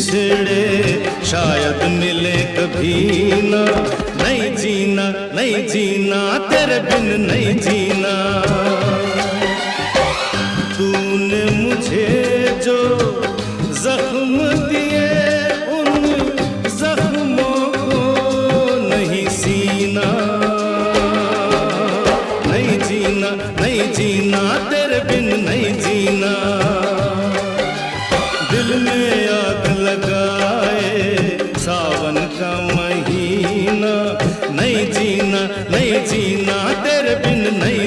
बिछड़े शायद मिले कभी ना। नहीं जीना, नहीं जीना, तेरे बिन नहीं जीना। तूने मुझे जो जख्म दिए उन जख्मों को नहीं सीना। नहीं जीना, नहीं जीना, तेरे बिन नहीं जीना। दिल में आग लगाए सावन का महीना। नहीं जीना, नहीं जीना, तेरे बिन नहीं